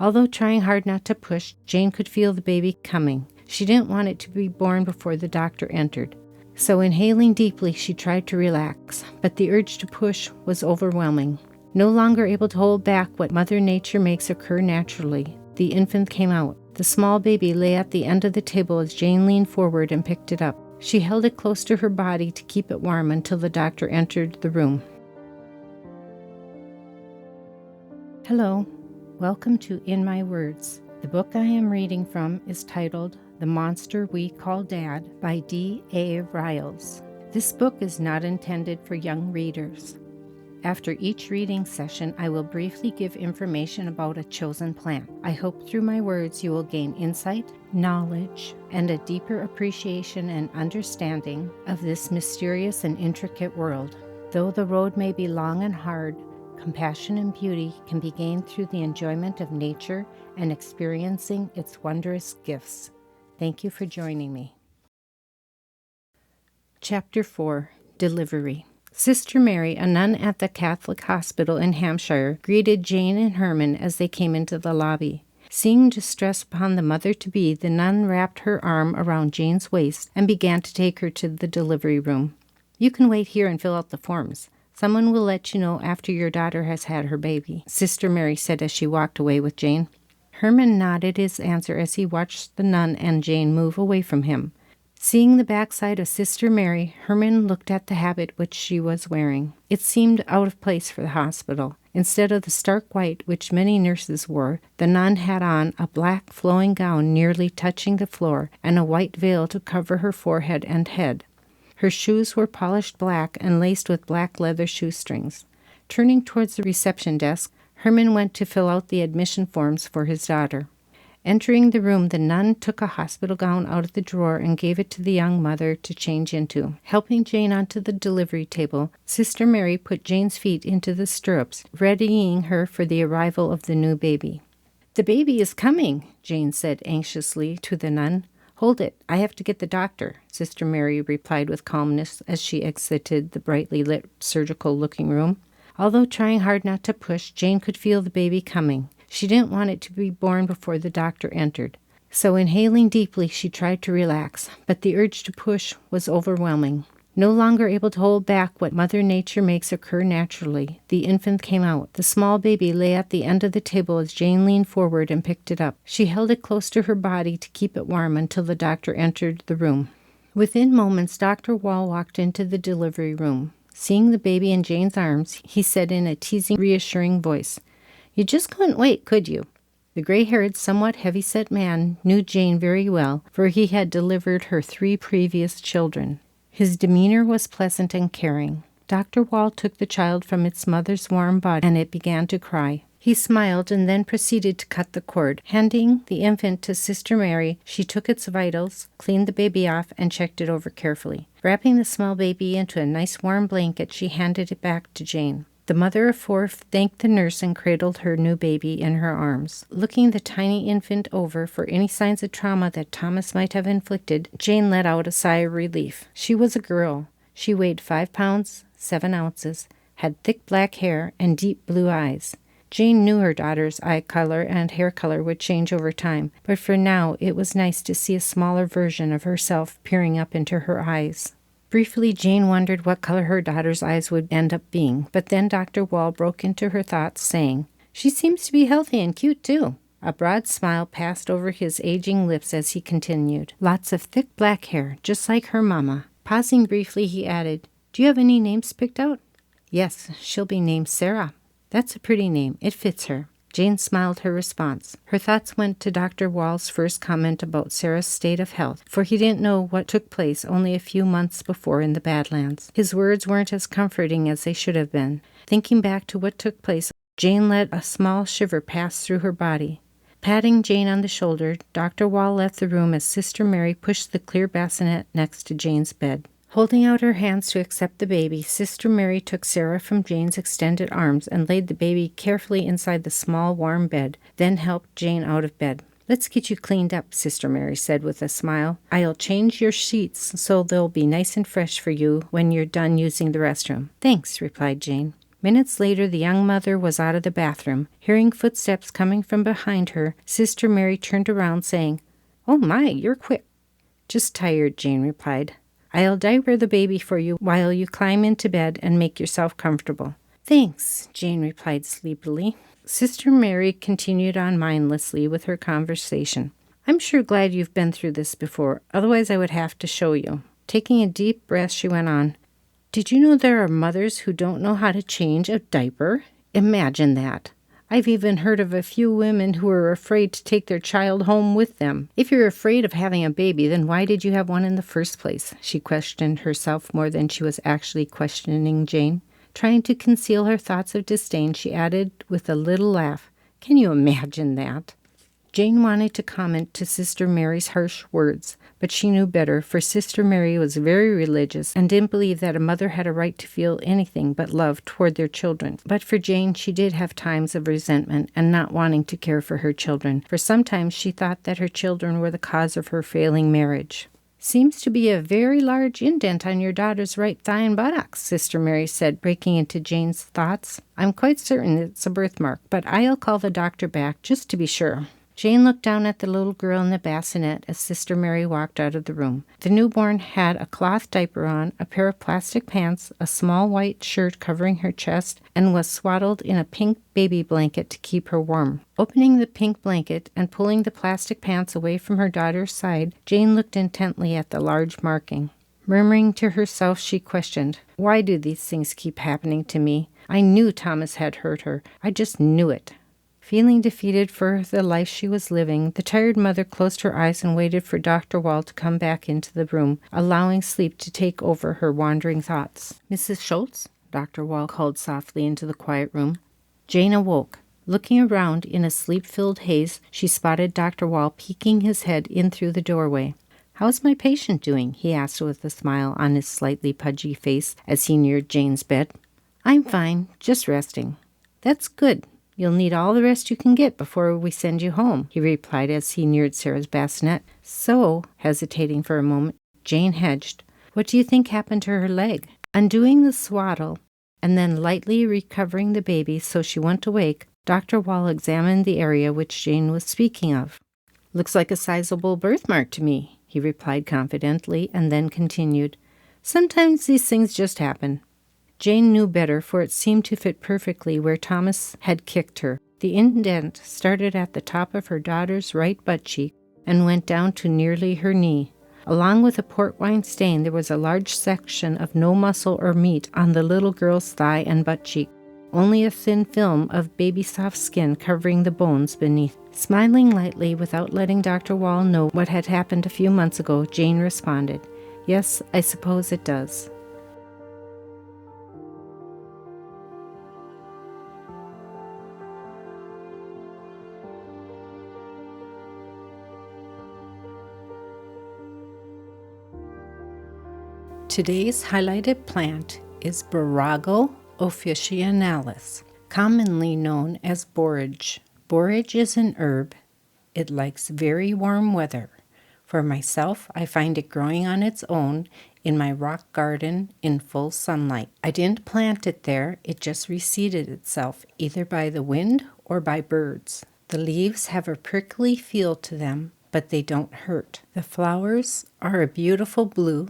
Although trying hard not to push, Jane could feel the baby coming. She didn't want it to be born before the doctor entered. So inhaling deeply, she tried to relax, but the urge to push was overwhelming. No longer able to hold back what Mother Nature makes occur naturally, the infant came out. The small baby lay at the end of the table as Jane leaned forward and picked it up. She held it close to her body to keep it warm until the doctor entered the room. Hello, welcome to In My Words. The book I am reading from is titled The Monster We Call Dad by D.A. Riles. This book is not intended for young readers. After each reading session, I will briefly give information about a chosen plant. I hope through my words you will gain insight, knowledge, and a deeper appreciation and understanding of this mysterious and intricate world. Though the road may be long and hard, compassion and beauty can be gained through the enjoyment of nature and experiencing its wondrous gifts. Thank you for joining me. Chapter 4, Delivery. Sister Mary, a nun at the Catholic hospital in Hampshire, greeted Jane and Herman as they came into the lobby. Seeing distress upon the mother-to-be, the nun wrapped her arm around Jane's waist and began to take her to the delivery room. "You can wait here and fill out the forms. Someone will let you know after your daughter has had her baby," Sister Mary said as she walked away with Jane. Herman nodded his answer as he watched the nun and Jane move away from him. Seeing the backside of Sister Mary, Herman looked at the habit which she was wearing. It seemed out of place for the hospital. Instead of the stark white which many nurses wore, the nun had on a black flowing gown nearly touching the floor and a white veil to cover her forehead and head. Her shoes were polished black and laced with black leather shoestrings. Turning towards the reception desk, Herman went to fill out the admission forms for his daughter. Entering the room, the nun took a hospital gown out of the drawer and gave it to the young mother to change into. Helping Jane onto the delivery table, Sister Mary put Jane's feet into the stirrups, readying her for the arrival of the new baby. "The baby is coming," Jane said anxiously to the nun. "Hold it, I have to get the doctor," Sister Mary replied with calmness as she exited the brightly lit surgical-looking room. Although trying hard not to push, Jane could feel the baby coming. She didn't want it to be born before the doctor entered. So inhaling deeply, she tried to relax, but the urge to push was overwhelming. No longer able to hold back what Mother Nature makes occur naturally, the infant came out. The small baby lay at the end of the table as Jane leaned forward and picked it up. She held it close to her body to keep it warm until the doctor entered the room. Within moments, Dr. Wall walked into the delivery room. Seeing the baby in Jane's arms, he said in a teasing, reassuring voice, "You just couldn't wait, could you?" The gray-haired, somewhat heavy-set man knew Jane very well, for he had delivered her 3 previous children. His demeanor was pleasant and caring. Dr. Wall took the child from its mother's warm body, and it began to cry. He smiled and then proceeded to cut the cord. Handing the infant to Sister Mary, she took its vitals, cleaned the baby off, and checked it over carefully. Wrapping the small baby into a nice warm blanket, she handed it back to Jane. The mother of 4 thanked the nurse and cradled her new baby in her arms. Looking the tiny infant over for any signs of trauma that Tomas might have inflicted, Jane let out a sigh of relief. She was a girl. She weighed 5 pounds, 7 ounces, had thick black hair, and deep blue eyes. Jane knew her daughter's eye color and hair color would change over time, but for now it was nice to see a smaller version of herself peering up into her eyes. Briefly, Jane wondered what color her daughter's eyes would end up being, but then Dr. Wall broke into her thoughts, saying, "She seems to be healthy and cute, too." A broad smile passed over his aging lips as he continued. "Lots of thick black hair, just like her mama." Pausing briefly, he added, "Do you have any names picked out?" "Yes, she'll be named Sarah." "That's a pretty name. It fits her." Jane smiled her response. Her thoughts went to Dr. Wall's first comment about Sarah's state of health, for he didn't know what took place only a few months before in the Badlands. His words weren't as comforting as they should have been. Thinking back to what took place, Jane let a small shiver pass through her body. Patting Jane on the shoulder, Dr. Wall left the room as Sister Mary pushed the clear bassinet next to Jane's bed. Holding out her hands to accept the baby, Sister Mary took Sarah from Jane's extended arms and laid the baby carefully inside the small, warm bed, then helped Jane out of bed. "Let's get you cleaned up," Sister Mary said with a smile. "I'll change your sheets so they'll be nice and fresh for you when you're done using the restroom." "Thanks," replied Jane. Minutes later, the young mother was out of the bathroom. Hearing footsteps coming from behind her, Sister Mary turned around, saying, "Oh my, you're quick." "Just tired," Jane replied. "I'll diaper the baby for you while you climb into bed and make yourself comfortable." "Thanks," Jane replied sleepily. Sister Mary continued on mindlessly with her conversation. "I'm sure glad you've been through this before, otherwise I would have to show you." Taking a deep breath, she went on, "Did you know there are mothers who don't know how to change a diaper? Imagine that. I've even heard of a few women who are afraid to take their child home with them. If you're afraid of having a baby, then why did you have one in the first place?" She questioned herself more than she was actually questioning Jane. Trying to conceal her thoughts of disdain, she added with a little laugh, "Can you imagine that?" Jane wanted to comment to Sister Mary's harsh words, but she knew better, for Sister Mary was very religious and didn't believe that a mother had a right to feel anything but love toward their children. But for Jane, she did have times of resentment and not wanting to care for her children, for sometimes she thought that her children were the cause of her failing marriage. "Seems to be a very large indent on your daughter's right thigh and buttocks," Sister Mary said, breaking into Jane's thoughts. "I'm quite certain it's a birthmark, but I'll call the doctor back just to be sure." Jane looked down at the little girl in the bassinet as Sister Mary walked out of the room. The newborn had a cloth diaper on, a pair of plastic pants, a small white shirt covering her chest, and was swaddled in a pink baby blanket to keep her warm. Opening the pink blanket and pulling the plastic pants away from her daughter's side, Jane looked intently at the large marking. Murmuring to herself, she questioned, "Why do these things keep happening to me? I knew Tomas had hurt her. I just knew it." Feeling defeated for the life she was living, the tired mother closed her eyes and waited for Dr. Wall to come back into the room, allowing sleep to take over her wandering thoughts. "Mrs. Schultz?" Dr. Wall called softly into the quiet room. Jane awoke. Looking around in a sleep-filled haze, she spotted Dr. Wall peeking his head in through the doorway. "How's my patient doing?" he asked with a smile on his slightly pudgy face as he neared Jane's bed. "I'm fine, just resting." "That's good. You'll need all the rest you can get before we send you home," he replied as he neared Sarah's bassinet. "So," hesitating for a moment, Jane hedged, "what do you think happened to her leg?" Undoing the swaddle and then lightly recovering the baby so she wouldn't awake, Dr. Wall examined the area which Jane was speaking of. "Looks like a sizable birthmark to me," he replied confidently, and then continued, "Sometimes these things just happen." Jane knew better, for it seemed to fit perfectly where Tomas had kicked her. The indent started at the top of her daughter's right butt cheek and went down to nearly her knee. Along with a port wine stain, there was a large section of no muscle or meat on the little girl's thigh and butt cheek, only a thin film of baby-soft skin covering the bones beneath. Smiling lightly without letting Dr. Wall know what had happened a few months ago, Jane responded, "Yes, I suppose it does." Today's highlighted plant is Borage officinalis, commonly known as borage. Borage is an herb. It likes very warm weather. For myself, I find it growing on its own in my rock garden in full sunlight. I didn't plant it there, it just reseeded itself, either by the wind or by birds. The leaves have a prickly feel to them, but they don't hurt. The flowers are a beautiful blue,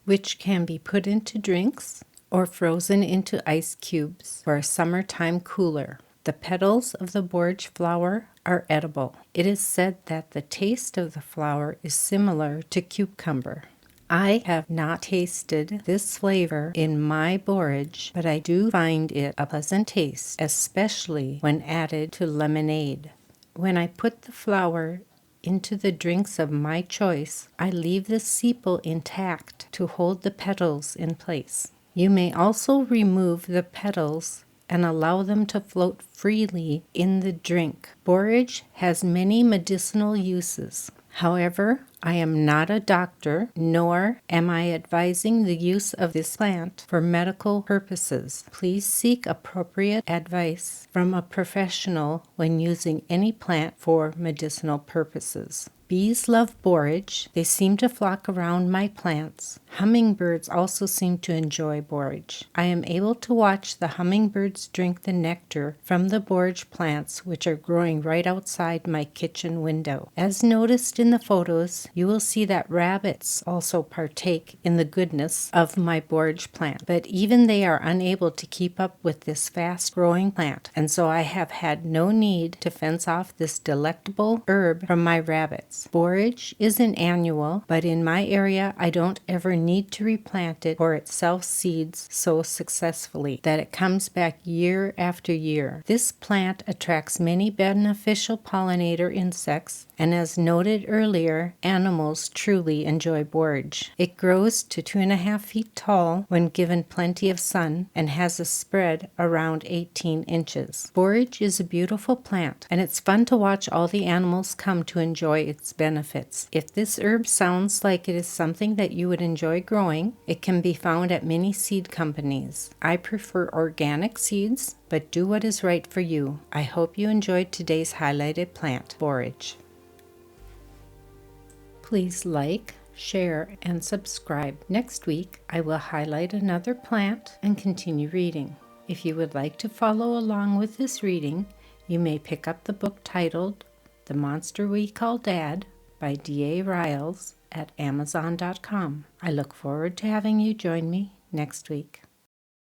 which can be put into drinks or frozen into ice cubes for a summertime cooler. The petals of the borage flower are edible. It is said that the taste of the flower is similar to cucumber. I have not tasted this flavor in my borage, but I do find it a pleasant taste, especially when added to lemonade. When I put the flower into the drinks of my choice, I leave the sepal intact to hold the petals in place. You may also remove the petals and allow them to float freely in the drink. Borage has many medicinal uses. However, I am not a doctor, nor am I advising the use of this plant for medical purposes. Please seek appropriate advice from a professional when using any plant for medicinal purposes. Bees love borage. They seem to flock around my plants. Hummingbirds also seem to enjoy borage. I am able to watch the hummingbirds drink the nectar from the borage plants, which are growing right outside my kitchen window. As noticed in the photos, you will see that rabbits also partake in the goodness of my borage plant, but even they are unable to keep up with this fast-growing plant, and so I have had no need to fence off this delectable herb from my rabbits. Borage is an annual, but in my area I don't ever need to replant it, for it self-seeds so successfully that it comes back year after year. This plant attracts many beneficial pollinator insects, and as noted earlier, animals truly enjoy borage. It grows to 2.5 feet tall when given plenty of sun and has a spread around 18 inches. Borage is a beautiful plant, and it's fun to watch all the animals come to enjoy its benefits. If this herb sounds like it is something that you would enjoy growing, it can be found at many seed companies. I prefer organic seeds, but do what is right for you. I hope you enjoyed today's highlighted plant, borage. Please like, share, and subscribe. Next week, I will highlight another plant and continue reading. If you would like to follow along with this reading, you may pick up the book titled The Monster We Call Dad by D.A. Riles at Amazon.com. I look forward to having you join me next week.